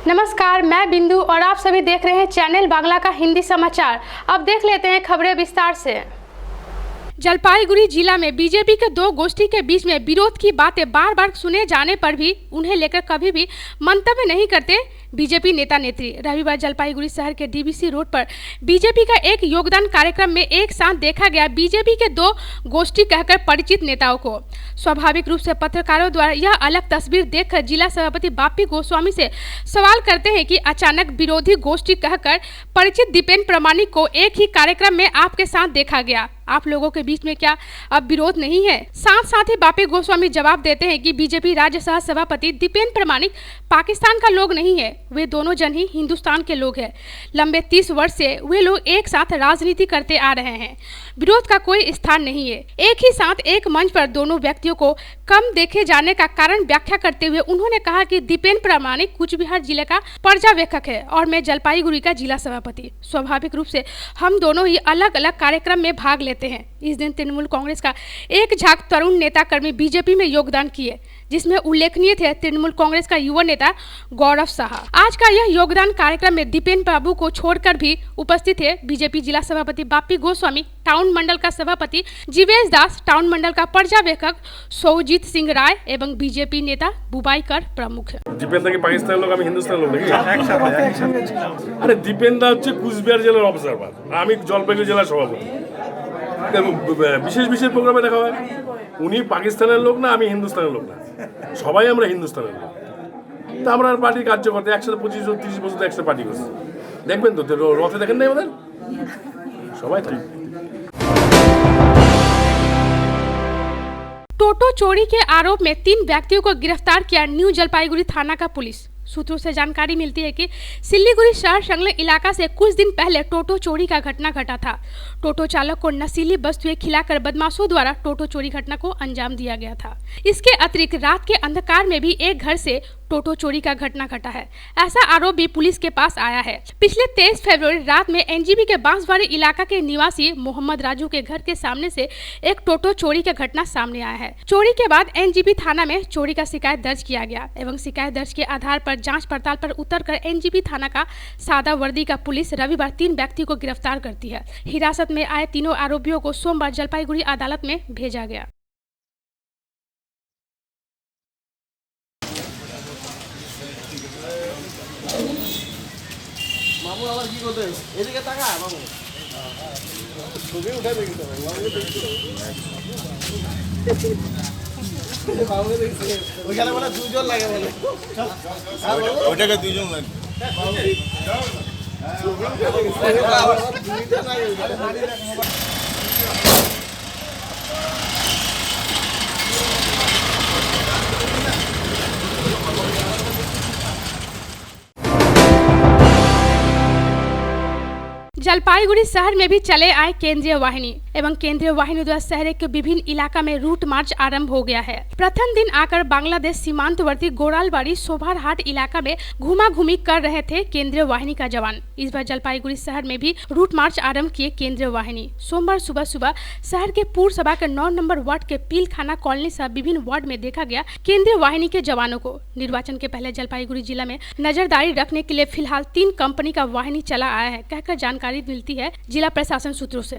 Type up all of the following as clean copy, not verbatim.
नमस्कार, मैं बिंदु और आप सभी देख रहे हैं चैनल बांग्ला का हिंदी समाचार। अब देख लेते हैं खबरें विस्तार से। जलपाईगुड़ी जिला में बीजेपी के दो गोष्ठी के बीच में विरोध की बातें बार बार सुने जाने पर भी उन्हें लेकर कभी भी मंतव्य नहीं करते बीजेपी नेता नेत्री। रविवार जलपाईगुड़ी शहर के डीबीसी रोड पर बीजेपी का एक योगदान कार्यक्रम में एक साथ देखा गया बीजेपी के दो गोष्ठी कहकर परिचित नेताओं को। स्वाभाविक रूप से पत्रकारों द्वारा यह अलग तस्वीर देखकर जिला सभापति बापी गोस्वामी से सवाल करते हैं कि अचानक विरोधी गोष्ठी कहकर परिचित दीपेन प्रमाणिक को एक ही कार्यक्रम में आपके साथ देखा गया, आप लोगों के बीच में क्या अब विरोध नहीं है? साथ साथ ही बापी गोस्वामी जवाब देते हैं कि बीजेपी राज्य सह सभापति दीपेन प्रमाणिक पाकिस्तान का लोग नहीं है, वे दोनों जन ही हिंदुस्तान के लोग हैं। लंबे 30 वर्ष से वे लोग एक साथ राजनीति करते आ रहे हैं, विरोध का कोई स्थान नहीं है। एक ही साथ एक मंच पर दोनों व्यक्तियों को कम देखे जाने का कारण व्याख्या करते हुए उन्होंने कहा कि दीपेन प्रमाणिक कूच बिहार जिले का पर्यवेक्षक है और मैं जलपाईगुड़ी का जिला सभापति। स्वाभाविक रूप से हम दोनों ही अलग अलग कार्यक्रम में भाग लेते हैं। इस दिन तृणमूल कांग्रेस का एक झांक तरुण नेता कर्मी बीजेपी में योगदान किए, जिसमें उल्लेखनीय थे तृणमूल कांग्रेस का युवा नेता गौरव शाह। आज का यह योगदान कार्यक्रम में दीपेन बाबू को छोड़कर भी उपस्थित थे बीजेपी जिला सभापति बापी गोस्वामी, टाउन मंडल का सभापति जीवेश दास, टाउन मंडल का पर्यवेक्षक सौजीत सिंह राय एवं बीजेपी नेता बुबाई कर प्रमुख। दीपेन दा की पाकिस्तान लोग, हिंदुस्तान लोग अरे दीपेन दा হচ্ছে কুচবিহার জেলার অবজারভার, আমি জলপাইগুড়ি জেলার সভাপতি। বিশেষ বিশেষ প্রোগ্রামে দেখা হয় উনি পাকিস্তানের লোক না, আমি হিন্দুস্তানের লোক না, সবাই আমরা হিন্দুস্তানের লোক। তা আমরা পার্টির কার্যকর্তা একসাথে 25-30 বছর একসাথে পার্টি করছি, দেখবেন তো রথে দেখেন না আমাদের সবাই ঠিক। टोटो चोरी के आरोप में 3 व्यक्तियों को गिरफ्तार किया न्यू जलपाईगुड़ी थाना का पुलिस। सूत्रों से जानकारी मिलती है कि सिल्लीगुड़ी शहर संलग्न इलाका से कुछ दिन पहले टोटो चोरी का घटना घटा था। टोटो चालक को नशीली वस्तुएं खिलाकर बदमाशों द्वारा टोटो चोरी घटना को अंजाम दिया गया था। इसके अतिरिक्त रात के अंधकार में भी एक घर से टोटो चोरी का घटना घटा है, ऐसा आरोप भी पुलिस के पास आया है। पिछले 23 फरवरी रात में एनजीबी के बांसवाड़ी इलाका के निवासी मोहम्मद राजू के घर के सामने से एक टोटो चोरी का घटना सामने आया है। चोरी के बाद एनजीबी थाना में चोरी का शिकायत दर्ज किया गया एवं शिकायत दर्ज के आधार पर जांच पड़ताल पर उतरकर एनजीबी थाना का सादा वर्दी का पुलिस रविवार 3 व्यक्तियों को गिरफ्तार करती है। हिरासत में आए तीनों आरोपियों को सोमवार जलपाईगुड़ी अदालत में भेजा गया। মামু আবার কি করতে এদিকে তাকা মামু ছবি উঠে দেখি তো মামু দেখছি ওইখানে বলে দুজন লাগে বলে ওইটাকে দুজন লাগে দুইটা লাগে जलपाईगुड़ी शहर में भी चले आए केंद्रीय वाहिनी एवं केंद्रीय वाहिनी द्वारा शहर के विभिन्न इलाका में रूट मार्च आरंभ हो गया है। प्रथम दिन आकर बांग्लादेश सीमांतवर्ती गोरालबाड़ी सोभारहाट इलाका में घुमा-घूमी कर रहे थे केंद्रीय वाहिनी का जवान। इस बार जलपाईगुड़ी शहर में भी रूट मार्च आरंभ किए केंद्रीय वाहिनी। सोमवार सुबह सुबह शहर के पूर्व सभा के 9 नंबर वार्ड के पीलखाना कॉलोनी सह विभिन्न वार्ड में देखा गया केंद्रीय वाहिनी के जवानों को। निर्वाचन के पहले जलपाईगुड़ी जिला में नजरदारी रखने के लिए फिलहाल 3 कंपनी का वाहिनी चला आया है, कहकर जानकारी मिलती है जिला प्रशासन सूत्रों से।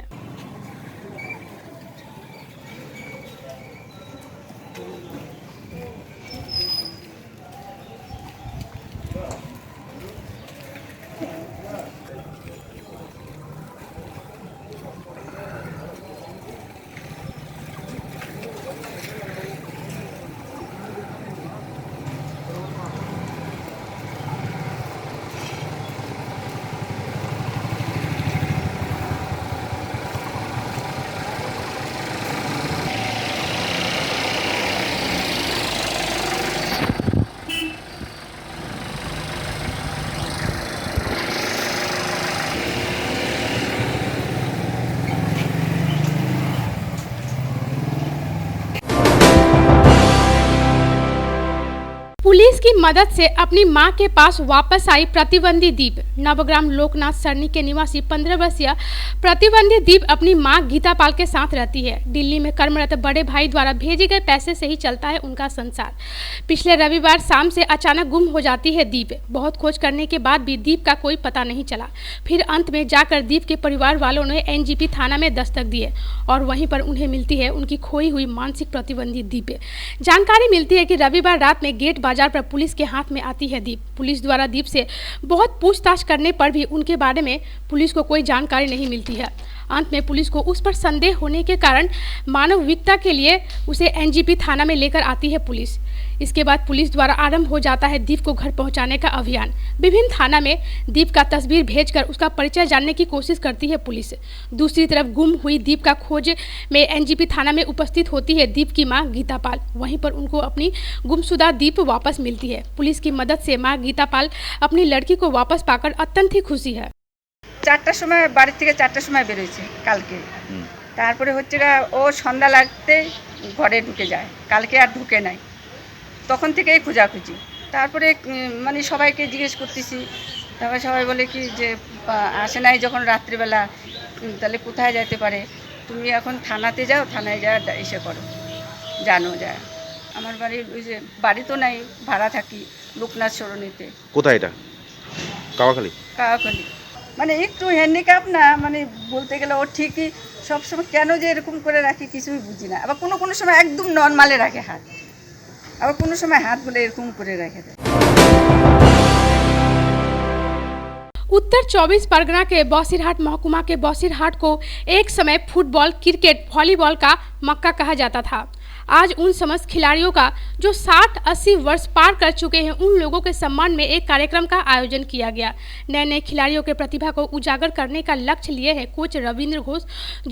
पुलिस की मदद से अपनी मां के पास वापस आई प्रतिबंधी दीप। नवग्राम लोकनाथ सरनी के निवासी 15 वर्षीय प्रतिबंधी दीप अपनी मां गीता पाल के साथ रहती है। दिल्ली में कर्मरत बड़े भाई द्वारा भेजे गए पैसे से ही चलता है उनका संसार। पिछले रविवार शाम से अचानक गुम हो जाती है दीप। बहुत खोज करने के बाद भी दीप का कोई पता नहीं चला। फिर अंत में जाकर दीप के परिवार वालों ने एनजीपी थाना में दस्तक दिए और वहीं पर उन्हें मिलती है उनकी खोई हुई मानसिक प्रतिबंधी दीप। जानकारी मिलती है कि रविवार रात में गेट बाजार पर पुलिस के हाथ में आती है दीप। पुलिस द्वारा दीप से बहुत पूछताछ करने पर भी उनके बारे में पुलिस को कोई जानकारी नहीं मिलती है। अंत में पुलिस को उस पर संदेह होने के कारण मानविकता के लिए उसे एनजीपी थाना में लेकर आती है पुलिस। इसके बाद पुलिस द्वारा आरंभ हो जाता है दीप को घर पहुंचाने का अभियान। विभिन्न थाना में दीप का तस्वीर भेजकर उसका परिचय जानने की कोशिश करती है पुलिस। दूसरी तरफ गुम हुई दीप का खोज में एनजीपी थाना में उपस्थित होती है दीप की मां गीता पाल। वहीं पर उनको अपनी गुमशुदा दीप वापस मिलती है। पुलिस की मदद से मां गीता पाल अपनी लड़की को वापस पाकर अत्यंत ही खुशी है। 4টার সময় বাড়ি থেকে 4টার সময় বেরোইছে কালকে। তারপরে হচ্ছে গা ও সন্ধ্যা লাগতে ঘরে ঢুকে যায়, কালকে আর ঢুকে নাই। তখন থেকেই খোঁজাখুঁজি। তারপরে মানে সবাইকে জিজ্ঞেস করতেছি, তারপরে সবাই বলে কি যে আসে নাই যখন রাত্রিবেলা, তাহলে কোথায় যেতে পারে, তুমি এখন থানাতে যাও, থানায় যা এসে করো, জানো যায়। আমার বাড়ির ওই যে বাড়ি তো নাই, ভাড়া থাকি লোকনাথ সরণিতে। কোথায় এটা? কাওয়াখালী? কাওয়াখালী। মানে একটু হ্যান্ডিক্যাপ না, মানে বলতে গেলে ও ঠিকই সবসময় কেন যে এরকম করে রাখে কিছুই বুঝি না। আবার কোনো কোনো সময় একদম নর্মালে রাখে হাত, আবার কোনো সময় হাতগুলো এরকম করে রেখে দেয়। उत्तर 24 परगना के बौसिरहाट महकुमा के बौसिरहाट को एक समय फुटबॉल, क्रिकेट, वॉलीबॉल का मक्का कहा जाता था। आज उन समस्त खिलाड़ियों का जो 60-80 वर्ष पार कर चुके हैं, उन लोगों के सम्मान में एक कार्यक्रम का आयोजन किया गया। नए नए खिलाड़ियों के प्रतिभा को उजागर करने का लक्ष्य लिए हैं कोच रविंद्र घोष,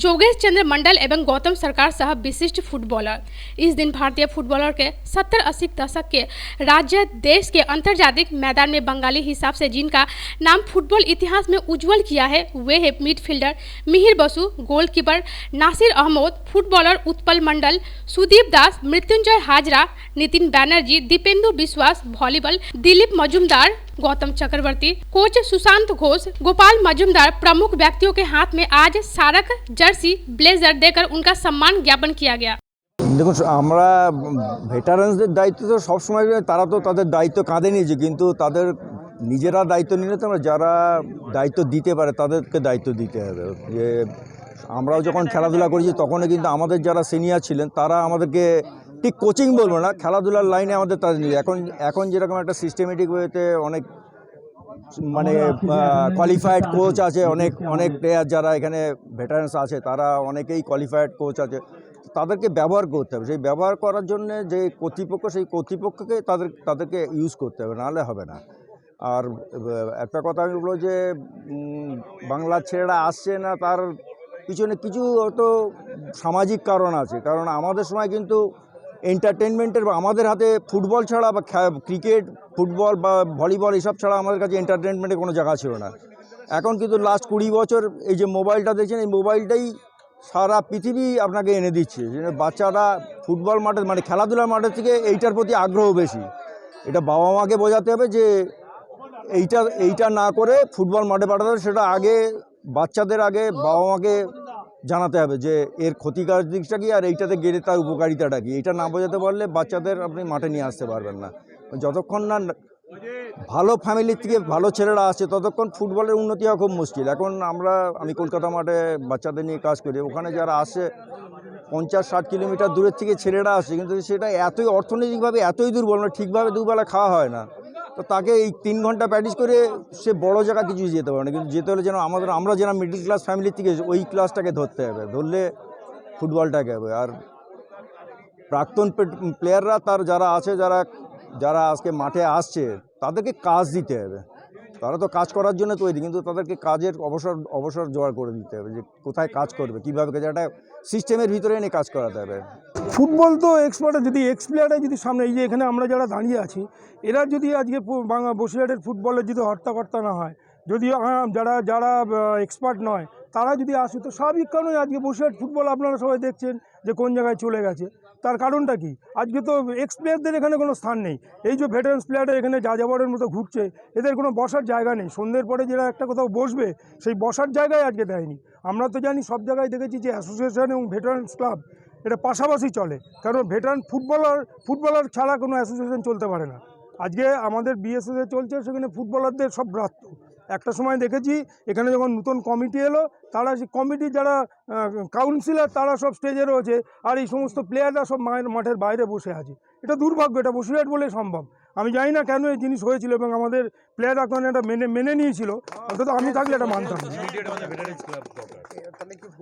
जोगेश चंद्र मंडल एवं गौतम सरकार साहब विशिष्ट फुटबॉलर। इस दिन भारतीय फुटबॉलर के 70-80 दशक के राज्य देश के अंतर्जातिक मैदान में बंगाली हिसाब से जिनका नाम फुटबॉल इतिहास में उज्जवल किया है, वे है midfielder Mihir Basu, goalkeeper Nasir Ahmed, footballer Utpal Mandal, Sudip Das, Mrityunjay Hazra, Nitin Banerjee, Dipendu Biswas, volleyball Dilip Majumdar, Gautam Chakraborty, coach Sushant Ghosh, Gopal Majumdar प्रमुख व्यक्तियों के हाथ में आज स्मारक जर्सी ब्लेजर देकर उनका सम्मान ज्ञापन किया गया। দেখুন, আমরা ভেটারানসদের দায়িত্ব তো সবসময়, তারা তো তাদের দায়িত্ব কাঁধে নিয়েছে, কিন্তু তাদের নিজেরা দায়িত্ব নিলে তো যারা দায়িত্ব দিতে পারে তাদেরকে দায়িত্ব দিতে হবে। যে আমরাও যখন খেলাধুলা করেছি তখনও কিন্তু আমাদের যারা সিনিয়র ছিলেন তারা আমাদেরকে ঠিক কোচিং বলবো না, খেলাধুলার লাইনে আমাদের তাদের নিয়ে এখন যেরকম একটা সিস্টেমেটিক ওয়েতে অনেক মানে কোয়ালিফাইড কোচ আছে, অনেক প্লেয়ার যারা এখানে ভেটারানস আছে তারা অনেকেই কোয়ালিফাইড কোচ আছে, তাদেরকে ব্যবহার করতে হবে। সেই ব্যবহার করার জন্য যে কর্তৃপক্ষ, সেই কর্তৃপক্ষকে তাদেরকে ইউজ করতে হবে, নাহলে হবে না। আর একটা কথা আমি বলবো যে বাংলার ছেলেরা আসছে না, তার পিছনে কিছু হয়তো সামাজিক কারণ আছে। কারণ আমাদের সময় কিন্তু এন্টারটেনমেন্টের, আমাদের হাতে ফুটবল ছাড়া বা ক্রিকেট, ফুটবল বা ভলিবল এসব ছাড়া আমাদের কাছে এন্টারটেনমেন্টের কোনো জায়গা ছিল না। এখন কিন্তু লাস্ট 20 বছর এই যে মোবাইলটা দেখছেন, এই মোবাইলটাই সারা পৃথিবী আপনাকে এনে দিচ্ছে। বাচ্চারা ফুটবল মাঠে মানে খেলাধুলার মাঠের থেকে এইটার প্রতি আগ্রহ বেশি। এটা বাবা মাকে বোঝাতে হবে যে এইটা না করে ফুটবল মাঠে পাঠাতে হবে। সেটা আগে বাচ্চাদের আগে বাবা মাকে জানাতে হবে যে এর ক্ষতিকারক দিকটা কি আর এইটাতে গেলে তার উপকারিতাটা কি। এটা না বোঝাতে পারলে বাচ্চাদের আপনি মাঠে নিয়ে আসতে পারবেন না। যতক্ষণ না ভালো ফ্যামিলির থেকে ভালো ছেলেরা আসছে ততক্ষণ ফুটবলের উন্নতি হওয়া খুব মুশকিল। এখন আমি কলকাতা মাঠে বাচ্চাদের নিয়ে কাজ করি, ওখানে যারা আসে 50-60 কিলোমিটার দূরের থেকে ছেলেরা আসে, কিন্তু সেটা এতই অর্থনৈতিকভাবে এতই দুর্বল না, ঠিকভাবে দুবেলা খাওয়া হয় না। তো তাকে এই 3 ঘন্টা প্র্যাকটিস করে সে বড় জায়গা কিছু যেতে পারে না। কিন্তু যেতে হলে যেন আমরা যেন মিডল ক্লাস ফ্যামিলির থেকে ওই ক্লাসটাকে ধরতে হবে, ধরলে ফুটবলটাকে হবে। আর প্রাক্তন প্লেয়াররা তার যারা আছে, যারা আজকে মাঠে আসছে তাদেরকে কাজ দিতে হবে। তারা তো কাজ করার জন্য তৈরি, কিন্তু তাদেরকে কাজের অবসর জোগাড় করে দিতে হবে, যে কোথায় কাজ করবে, কীভাবে একটা সিস্টেমের ভিতরে এনে কাজ করাতে হবে। ফুটবল তো এক্সপার্ট, যদি এক্স প্লেয়াররা যদি সামনে এই যে এখানে আমরা যারা দাঁড়িয়ে আছি, এরা যদি আজকে বসিরহাটের ফুটবলের যদি হর্তাকর্তা না হয়, যদি যারা এক্সপার্ট নয় তারা যদি আসে, তো স্বাভাবিক কারণে আজকে বসিরহাট ফুটবল আপনারা সবাই দেখছেন যে কোন জায়গায় চলে গেছে। তার কারণটা কি? আজকে তো এক্স প্লেয়ারদের এখানে কোনো স্থান নেই। এই যে ভেটারেন্স প্লেয়াররা এখানে যাযাবরের মতো ঘুরছে, এদের কোনো বসার জায়গা নেই। সন্ধ্যের পরে যারা একটা কোথাও বসবে, সেই বসার জায়গায় আজকে দেয়নি। আমরা তো জানি, সব জায়গায় দেখেছি যে অ্যাসোসিয়েশন এবং ভেটারেন্স ক্লাব এটা পাশাপাশি চলে, কারণ ভেটারান ফুটবলার ছাড়া কোনো অ্যাসোসিয়েশন চলতে পারে না। আজকে আমাদের বিএসএসে চলছে, সেখানে ফুটবলারদের সব ব্রাত্য। একটা সময় দেখেছি এখানে যখন নতুন কমিটি এলো, তারা সেই কমিটির যারা কাউন্সিলর তারা সব স্টেজে রয়েছে, আর এই সমস্ত প্লেয়াররা সব মাঠের বাইরে বসে আছে। এটা দুর্ভাগ্য, এটা বসিরহাট বলে সম্ভব। আমি জানি না কেন এই জিনিস হয়েছিল, এবং আমাদের প্লেয়াররা তখন এটা মেনে নিয়েছিল, অন্তত আমি থাকলে এটা মানতাম না।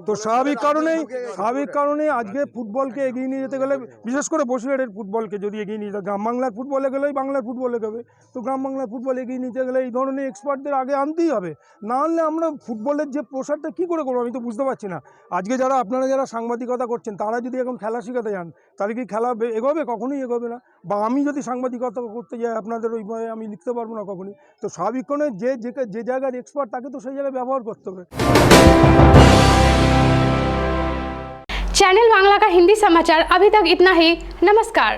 তো স্বাভাবিক কারণেই আজকে ফুটবলকে এগিয়ে নিয়ে যেতে গেলে, বিশেষ করে বসিরহাটের ফুটবলকে যদি এগিয়ে নিয়ে যেতে, গ্রাম বাংলার ফুটবলে গেলেই বাংলার ফুটবলে গেবে। তো গ্রাম বাংলার ফুটবল এগিয়ে নিতে গেলে এই ধরনের এক্সপার্টদের আগে আনতেই হবে, না আনলে আমরা ফুটবলের যে প্রসারটা কী করে করবো আমি তো বুঝতে পারছি না। আজকে আপনারা যারা সাংবাদিকতা করছেন, তারা যদি এখন খেলা শেখাতে যান, তাহলে কি খেলা এগোবে? কখনোই এগোবে না। বা আমি যদি সাংবাদিকতা করতে যাই আপনাদের ওই ভয়ে, আমি লিখতে পারবো না কখনই। তো স্বাভাবিকক্ষণে যে জায়গার এক্সপার্ট, তাকে তো সেই জায়গায় ব্যবহার করতে হবে। चैनल बांग्ला का हिंदी समाचार अभी तक इतना ही। नमस्कार।